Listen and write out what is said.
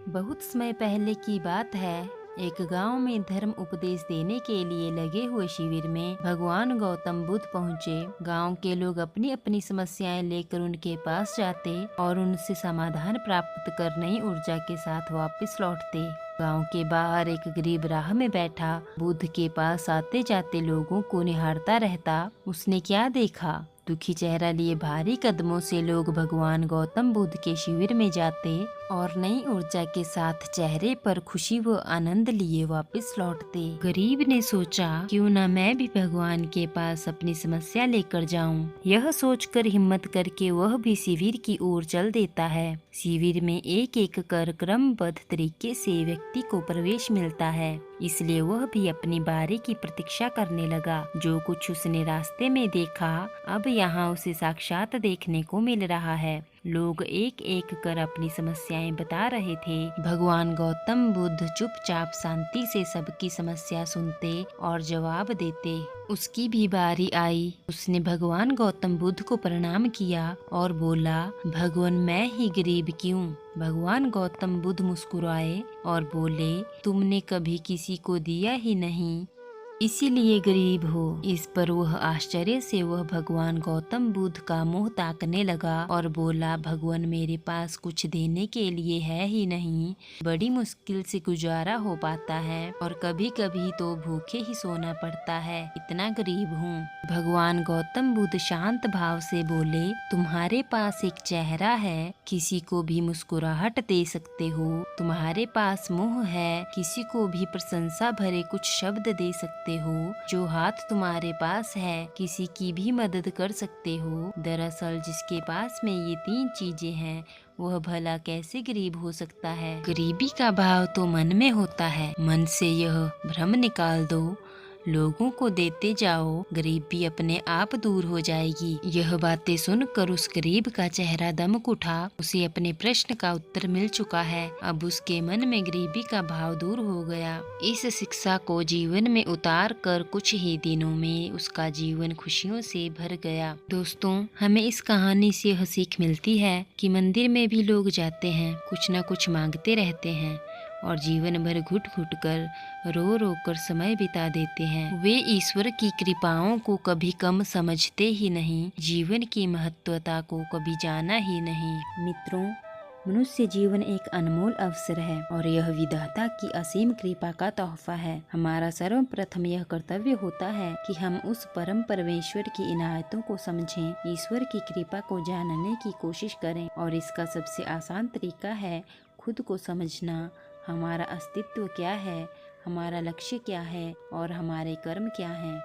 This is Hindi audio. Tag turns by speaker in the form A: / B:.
A: बहुत समय पहले की बात है। एक गांव में धर्म उपदेश देने के लिए लगे हुए शिविर में भगवान गौतम बुद्ध पहुंचे। गांव के लोग अपनी अपनी समस्याएं लेकर उनके पास जाते और उनसे समाधान प्राप्त कर नई ऊर्जा के साथ वापस लौटते। गांव के बाहर एक गरीब राह में बैठा बुद्ध के पास आते जाते लोगों को निहारता रहता। उसने क्या देखा? दुखी चेहरा लिए भारी कदमों से लोग भगवान गौतम बुद्ध के शिविर में जाते और नई ऊर्जा के साथ चेहरे पर खुशी व आनंद लिए वापस लौटते। गरीब ने सोचा, क्यों न मैं भी भगवान के पास अपनी समस्या लेकर जाऊं। यह सोचकर हिम्मत करके वह भी शिविर की ओर चल देता है। शिविर में एक एक कर क्रमबद्ध तरीके से व्यक्ति को प्रवेश मिलता है, इसलिए वह भी अपनी बारी की प्रतीक्षा करने लगा। जो कुछ उसने रास्ते में देखा, अब यहाँ उसे साक्षात देखने को मिल रहा है। लोग एक एक कर अपनी समस्याएं बता रहे थे। भगवान गौतम बुद्ध चुपचाप शांति से सबकी समस्या सुनते और जवाब देते। उसकी भी बारी आई। उसने भगवान गौतम बुद्ध को प्रणाम किया और बोला, भगवान मैं ही गरीब क्यों? भगवान गौतम बुद्ध मुस्कुराए और बोले, तुमने कभी किसी को दिया ही नहीं, इसीलिए गरीब हो। इस पर वह आश्चर्य से वह भगवान गौतम बुद्ध का मुंह ताकने लगा और बोला, भगवान मेरे पास कुछ देने के लिए है ही नहीं। बड़ी मुश्किल से गुजारा हो पाता है और कभी कभी तो भूखे ही सोना पड़ता है, इतना गरीब हूँ। भगवान गौतम बुद्ध शांत भाव से बोले, तुम्हारे पास एक चेहरा है, किसी को भी मुस्कुराहट दे सकते हो। तुम्हारे पास मुंह है, किसी को भी प्रशंसा भरे कुछ शब्द दे सकते हो। जो हाथ तुम्हारे पास है, किसी की भी मदद कर सकते हो। दरअसल जिसके पास में ये तीन चीजें हैं, वह भला कैसे गरीब हो सकता है? गरीबी का भाव तो मन में होता है। मन से यह भ्रम निकाल दो, लोगों को देते जाओ, गरीबी अपने आप दूर हो जाएगी। यह बातें सुनकर उस गरीब का चेहरा दमक उठा। उसे अपने प्रश्न का उत्तर मिल चुका है। अब उसके मन में गरीबी का भाव दूर हो गया। इस शिक्षा को जीवन में उतार कर कुछ ही दिनों में उसका जीवन खुशियों से भर गया। दोस्तों, हमें इस कहानी से यह सीख मिलती है कि मंदिर में भी लोग जाते हैं, कुछ न कुछ मांगते रहते हैं और जीवन भर घुट घुट कर रो रो कर समय बिता देते हैं। वे ईश्वर की कृपाओं को कभी कम समझते ही नहीं, जीवन की महत्वता को कभी जाना ही नहीं। मित्रों, मनुष्य जीवन एक अनमोल अवसर है और यह विधाता की असीम कृपा का तोहफा है। हमारा सर्वप्रथम यह कर्तव्य होता है कि हम उस परम परमेश्वर की इनायतों को समझें, ईश्वर की कृपा को जानने की कोशिश करें। और इसका सबसे आसान तरीका है खुद को समझना। हमारा अस्तित्व क्या है, हमारा लक्ष्य क्या है और हमारे कर्म क्या हैं।